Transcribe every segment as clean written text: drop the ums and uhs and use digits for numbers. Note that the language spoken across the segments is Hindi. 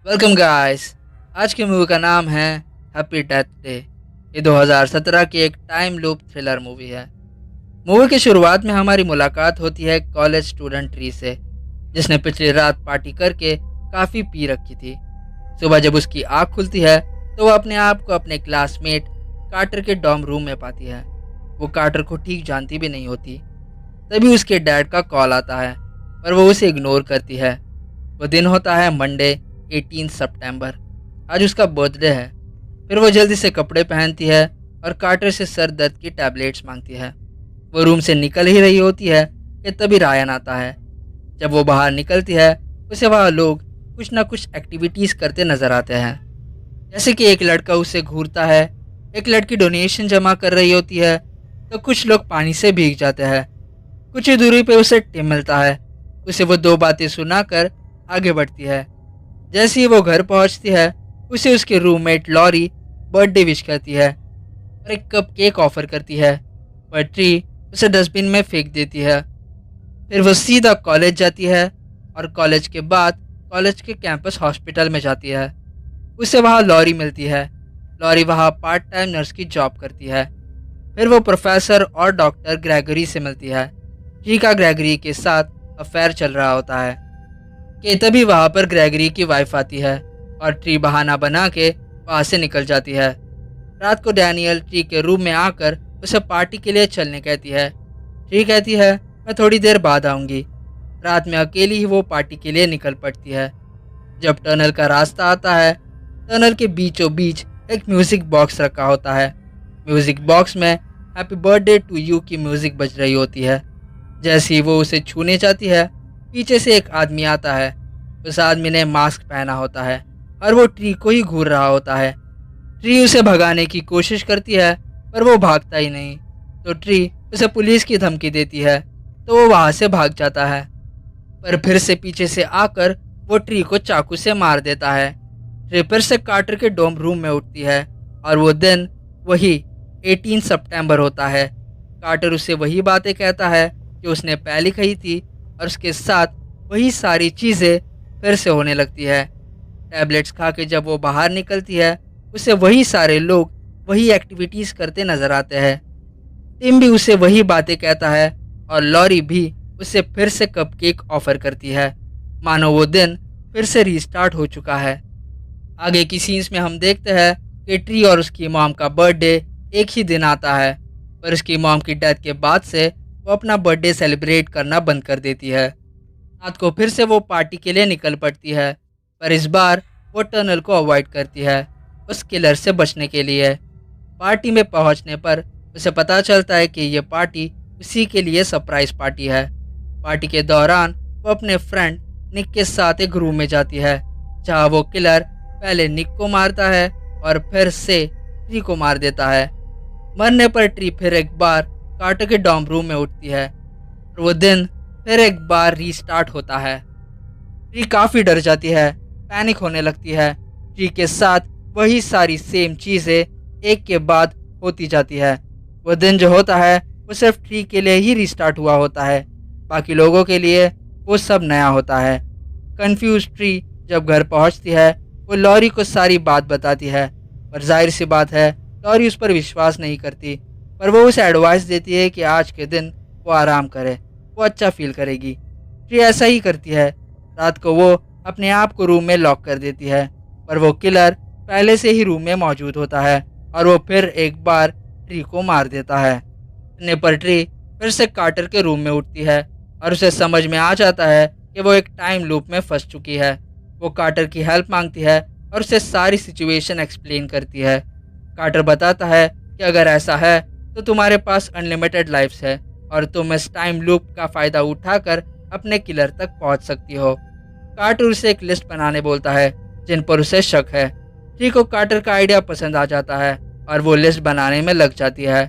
Welcome guys. आज की मूवी का नाम है हैप्पी डेथ डे। ये 2017 की एक टाइम लूप थ्रिलर मूवी है। मूवी की शुरुआत में हमारी मुलाकात होती है कॉलेज स्टूडेंट ट्री से, जिसने पिछली रात पार्टी करके काफ़ी पी रखी थी। सुबह जब उसकी आँख खुलती है तो वो अपने आप को अपने क्लासमेट कार्टर के डॉर्म रूम में पाती है। वो कार्टर को ठीक जानती भी नहीं होती। तभी उसके डैड का कॉल आता है, पर वो उसे इग्नोर करती है। वो दिन होता है मंडे 18 सितंबर। आज उसका बर्थडे है। फिर वो जल्दी से कपड़े पहनती है और कार्टर से सर दर्द की टैबलेट्स मांगती है। वो रूम से निकल ही रही होती है कि तभी रायन आता है। जब वो बाहर निकलती है उसे वहाँ लोग कुछ ना कुछ एक्टिविटीज़ करते नजर आते हैं, जैसे कि एक लड़का उसे घूरता है, एक लड़की डोनेशन जमा कर रही होती है, तो कुछ लोग पानी से भीग जाते हैं। कुछ ही दूरी पे उसे टिम मिलता है। उसे वो दो बातें सुनाकर आगे बढ़ती है। जैसे ही वो घर पहुंचती है उसे उसके रूममेट लॉरी बर्थडे विश करती है और एक कप केक ऑफर करती है, पर ट्री उसे डस्टबिन में फेंक देती है। फिर वो सीधा कॉलेज जाती है और कॉलेज के बाद कॉलेज के कैंपस हॉस्पिटल में जाती है। उसे वहाँ लॉरी मिलती है। लॉरी वहाँ पार्ट टाइम नर्स की जॉब करती है। फिर वो प्रोफेसर और डॉक्टर ग्रेगरी से मिलती है। ट्री का ग्रेगरी के साथ अफेयर चल रहा होता है कि तभी वहाँ पर ग्रेगरी की वाइफ आती है और ट्री बहाना बना के वहाँ से निकल जाती है। रात को डैनियल ट्री के रूम में आकर उसे पार्टी के लिए चलने कहती है। ट्री कहती है मैं थोड़ी देर बाद आऊँगी। रात में अकेली ही वो पार्टी के लिए निकल पड़ती है। जब टनल का रास्ता आता है, टनल के बीचों बीच एक म्यूज़िक बॉक्स रखा होता है। म्यूज़िक बॉक्स में हैप्पी बर्थडे टू यू की म्यूज़िक बज रही होती है। जैसे ही वो उसे छूने जाती है, पीछे से एक आदमी आता है। उस आदमी ने मास्क पहना होता है और वो ट्री को ही घूर रहा होता है। ट्री उसे भगाने की कोशिश करती है, पर वो भागता ही नहीं। तो ट्री उसे पुलिस की धमकी देती है, तो वो वहाँ से भाग जाता है। पर फिर से पीछे से आकर वो ट्री को चाकू से मार देता है। ट्री फिर से कार्टर के डोम रूम में उठती है और वो दिन वही 18 सितंबर होता है। कार्टर उसे वही बातें कहता है जो उसने पहले कही थी और उसके साथ वही सारी चीज़ें फिर से होने लगती है। टैबलेट्स खा के जब वो बाहर निकलती है उसे वही सारे लोग वही एक्टिविटीज़ करते नज़र आते हैं। टिम भी उसे वही बातें कहता है और लॉरी भी उसे फिर से कपकेक ऑफर करती है, मानो वो दिन फिर से रीस्टार्ट हो चुका है। आगे की सीन्स में हम देखते हैं कि ट्री और उसकी मॉम का बर्थडे एक ही दिन आता है, पर उसकी मॉम की डेथ के बाद से वो अपना बर्थडे सेलिब्रेट करना बंद कर देती है। रात को फिर से वो पार्टी के लिए निकल पड़ती है, पर इस बार वो टनल को अवॉइड करती है उस किलर से बचने के लिए। पार्टी में पहुंचने पर उसे पता चलता है कि ये पार्टी उसी के लिए सरप्राइज पार्टी है। पार्टी के दौरान वो अपने फ्रेंड निक के साथ एक रूम में जाती है, जहां वो किलर पहले निक को मारता है और फिर से ट्री को मार देता है। मरने पर ट्री फिर एक बार कार्टर के डॉर्म रूम में उठती है और वो दिन फिर एक बार रीस्टार्ट होता है। ट्री काफ़ी डर जाती है, पैनिक होने लगती है। ट्री के साथ वही सारी सेम चीज़ें एक के बाद होती जाती है। वो दिन जो होता है वो सिर्फ ट्री के लिए ही रीस्टार्ट हुआ होता है, बाकी लोगों के लिए वो सब नया होता है। कंफ्यूज ट्री जब घर पहुंचती है वो लॉरी को सारी बात बताती है, पर जाहिर सी बात है लॉरी उस पर विश्वास नहीं करती। पर वो उसे एडवाइस देती है कि आज के दिन वो आराम करे, वो अच्छा फील करेगी। ट्री ऐसा ही करती है। रात को वो अपने आप को रूम में लॉक कर देती है, पर वो किलर पहले से ही रूम में मौजूद होता है और वो फिर एक बार ट्री को मार देता है। इतने पर ट्री फिर से कार्टर के रूम में उठती है और उसे समझ में आ जाता है कि वो एक टाइम लूप में फंस चुकी है। वो कार्टर की हेल्प मांगती है और उसे सारी सिचुएशन एक्सप्लेन करती है। कार्टर बताता है कि अगर ऐसा है तो तुम्हारे पास अनलिमिटेड लाइफ्स है और तुम इस टाइम लूप का फ़ायदा उठाकर अपने किलर तक पहुंच सकती हो। कार्टर उसे एक लिस्ट बनाने बोलता है जिन पर उसे शक है। ट्री को कार्टर का आइडिया पसंद आ जाता है और वो लिस्ट बनाने में लग जाती है।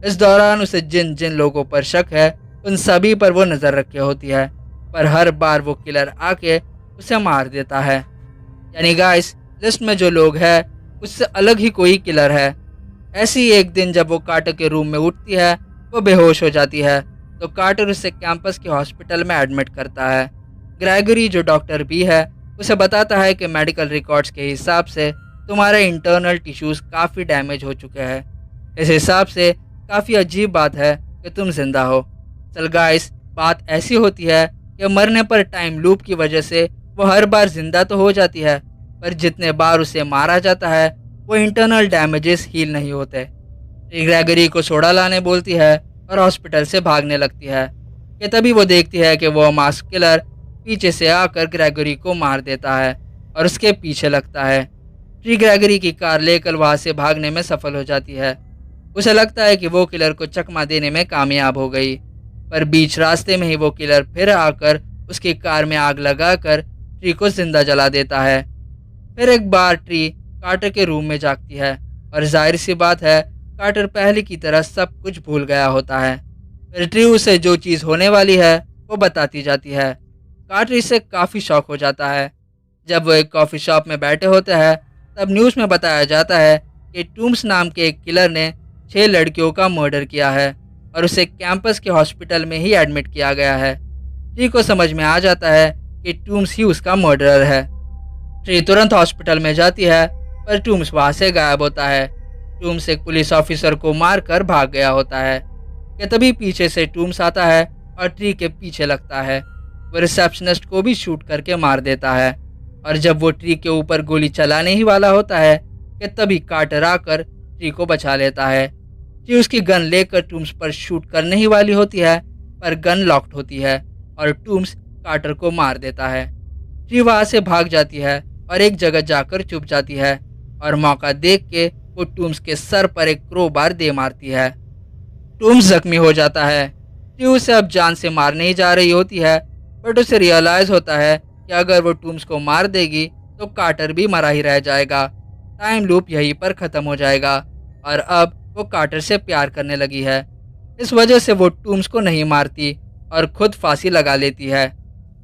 इस दौरान उसे जिन जिन लोगों पर शक है उन सभी पर वो नज़र रखे होती है, पर हर बार वो किलर आके उसे मार देता है। यानी गाइस, लिस्ट में जो लोग हैं उससे अलग ही कोई किलर है। ऐसी एक दिन जब वो कार्टर के रूम में उठती है वो बेहोश हो जाती है, तो कार्टर उसे कैंपस के हॉस्पिटल में एडमिट करता है। ग्रेगरी जो डॉक्टर भी है उसे बताता है कि मेडिकल रिकॉर्ड्स के हिसाब से तुम्हारे इंटरनल टिश्यूज़ काफ़ी डैमेज हो चुके हैं। इस हिसाब से काफ़ी अजीब बात है कि तुम जिंदा हो। चल गाइस, बात ऐसी होती है कि मरने पर टाइम लूप की वजह से वो हर बार जिंदा तो हो जाती है, पर जितने बार उसे मारा जाता है वो इंटरनल डैमेजेस हील नहीं होते। ग्रेगरी को सोडा लाने बोलती है और हॉस्पिटल से भागने लगती है कि तभी वो देखती है कि वो मास्क किलर पीछे से आकर ग्रेगरी को मार देता है और उसके पीछे लगता है। ट्री ग्रेगरी की कार लेकर वहाँ से भागने में सफल हो जाती है। उसे लगता है कि वो किलर को चकमा देने में कामयाब हो गई, पर बीच रास्ते में ही वो किलर फिर आकर उसकी कार में आग लगाकर ट्री को जिंदा जला देता है। फिर एक बार ट्री कार्टर के रूम में जागती है और जाहिर सी बात है कार्टर पहले की तरह सब कुछ भूल गया होता है। फिर ट्री उसे जो चीज़ होने वाली है वो बताती जाती है। कार्टर इससे काफ़ी शॉक हो जाता है। जब वो एक कॉफ़ी शॉप में बैठे होते हैं तब न्यूज़ में बताया जाता है कि टूम्स नाम के एक किलर ने 6 लड़कियों का मर्डर किया है और उसे कैंपस के हॉस्पिटल में ही एडमिट किया गया है। ट्री को समझ में आ जाता है कि टूम्स ही उसका मर्डरर है। ट्री तुरंत हॉस्पिटल में जाती है, पर टूम्स वहाँ से गायब होता है। टूम्स एक पुलिस ऑफिसर को मारकर भाग गया होता है कि तभी पीछे से टूम्स आता है और ट्री के पीछे लगता है। वो रिसेप्शनिस्ट को भी शूट करके मार देता है और जब वो ट्री के ऊपर गोली चलाने ही वाला होता है कि तभी कार्टर आकर ट्री को बचा लेता है। ट्री उसकी गन लेकर टूम्स पर शूट करने ही वाली होती है, पर गन लॉक्ड होती है और टूम्स कार्टर को मार देता है। ट्री वहाँ से भाग जाती है और एक जगह जाकर छुप जाती है और मौका देख के वो टूम्स के सर पर एक क्रोबार दे मारती है। टूम्स जख्मी हो जाता है। ट्री उसे अब जान से मारने ही जा रही होती है, बट उसे रियलाइज होता है कि अगर वो टूम्स को मार देगी तो कार्टर भी मरा ही रह जाएगा। टाइम लूप यहीं पर ख़त्म हो जाएगा और अब वो कार्टर से प्यार करने लगी है। इस वजह से वो टूम्स को नहीं मारती और खुद फांसी लगा लेती है।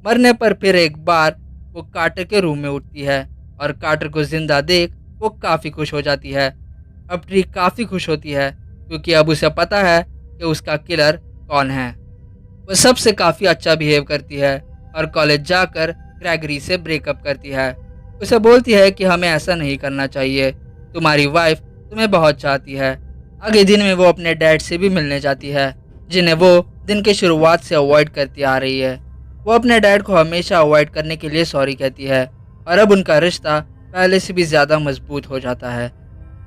मरने पर फिर एक बार वो कार्टर के रूम में उठती है और कार्टर को जिंदा देख वो काफ़ी खुश हो जाती है। अब ट्री काफ़ी खुश होती है क्योंकि अब उसे पता है कि उसका किलर कौन है। वो सबसे काफ़ी अच्छा बिहेव करती है और कॉलेज जाकर ग्रेगरी से ब्रेकअप करती है। उसे बोलती है कि हमें ऐसा नहीं करना चाहिए, तुम्हारी वाइफ तुम्हें बहुत चाहती है। अगले दिन में वो अपने डैड से भी मिलने जाती है, जिन्हें वो दिन की शुरुआत से अवॉइड करती आ रही है। वो अपने डैड को हमेशा अवॉइड करने के लिए सॉरी कहती है और अब उनका रिश्ता पहले से भी ज़्यादा मजबूत हो जाता है।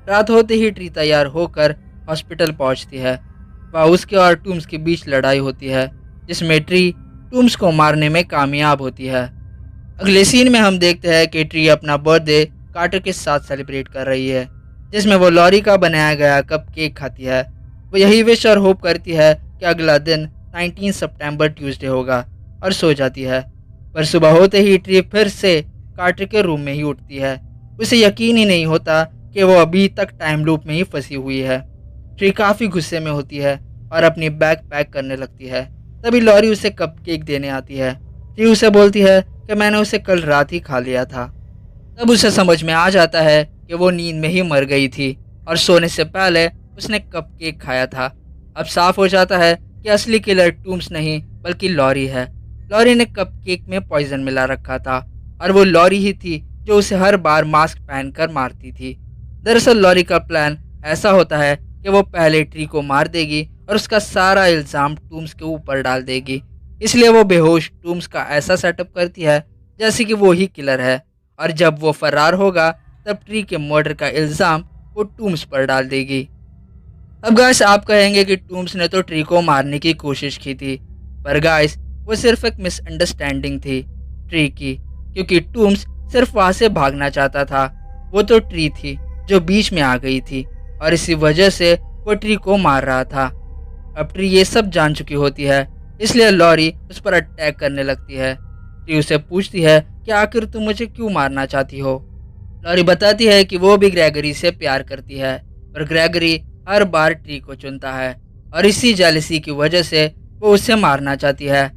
रात होते ही ट्री तैयार होकर हॉस्पिटल पहुंचती है। वहाँ उसके और टूम्स के बीच लड़ाई होती है, जिसमें ट्री टूम्स को मारने में कामयाब होती है। अगले सीन में हम देखते हैं कि ट्री अपना बर्थडे कार्टर के साथ सेलिब्रेट कर रही है, जिसमें वो लॉरी का बनाया गया कप केक खाती है। वो यही विश और होप करती है कि अगला दिन 19 सितंबर ट्यूसडे होगा और सो जाती है। पर सुबह होते ही ट्री फिर से कार्टर के रूम में ही उठती है। उसे यकीन ही नहीं होता कि वो अभी तक टाइम लूप में ही फंसी हुई है। ट्री काफ़ी गुस्से में होती है और अपनी बैग पैक करने लगती है। तभी लॉरी उसे कप केक देने आती है। ट्री उसे बोलती है कि मैंने उसे कल रात ही खा लिया था। तब उसे समझ में आ जाता है कि वो नींद में ही मर गई थी और सोने से पहले उसने कप केक खाया था। अब साफ हो जाता है कि असली किलर टूम्स नहीं बल्कि लॉरी है। लॉरी ने कप केक में पॉइजन मिला रखा था और वो लॉरी ही थी जो उसे हर बार मास्क पहनकर मारती थी। दरअसल लॉरी का प्लान ऐसा होता है कि वो पहले ट्री को मार देगी और उसका सारा इल्ज़ाम टूम्स के ऊपर डाल देगी। इसलिए वो बेहोश टूम्स का ऐसा सेटअप करती है जैसे कि वो ही किलर है, और जब वो फरार होगा तब ट्री के मर्डर का इल्ज़ाम वो टूम्स पर डाल देगी। अब गाइस, आप कहेंगे कि टूम्स ने तो ट्री को मारने की कोशिश की थी, पर गाइस वो सिर्फ एक मिसअंडरस्टैंडिंग थी ट्री की, क्योंकि टूम्स सिर्फ वहाँ से भागना चाहता था। वो तो ट्री थी जो बीच में आ गई थी और इसी वजह से वो ट्री को मार रहा था। अब ट्री ये सब जान चुकी होती है, इसलिए लॉरी उस पर अटैक करने लगती है। ट्री उसे पूछती है कि आखिर तुम मुझे क्यों मारना चाहती हो। लॉरी बताती है कि वो भी ग्रेगरी से प्यार करती है, पर ग्रेगरी हर बार ट्री को चुनता है और इसी जेलसी की वजह से वो उसे मारना चाहती है।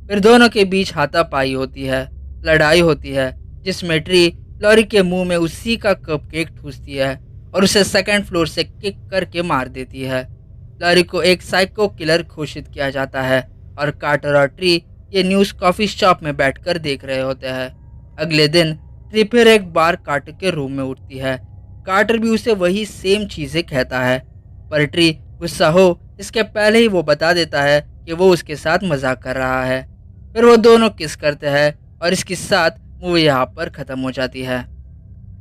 फिर दोनों के बीच हाथापाई होती है, लड़ाई होती है, जिसमें ट्री लॉरी के मुंह में उसी का कप केक ठूसती है और उसे सेकंड फ्लोर से किक करके मार देती है। लॉरी को एक साइको किलर घोषित किया जाता है और कार्टर और ट्री ये न्यूज़ कॉफ़ी शॉप में बैठकर देख रहे होते हैं। अगले दिन ट्री फिर एक बार कार्टर के रूम में उठती है। कार्टर भी उसे वही सेम चीजें कहता है, पर ट्री गुस्सा हो इसके पहले ही वो बता देता है कि वो उसके साथ मजाक कर रहा है। फिर वो दोनों किस करते हैं और इसके साथ मूवी यहाँ पर ख़त्म हो जाती है।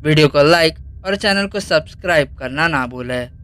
वीडियो को लाइक और चैनल को सब्सक्राइब करना ना भूलें।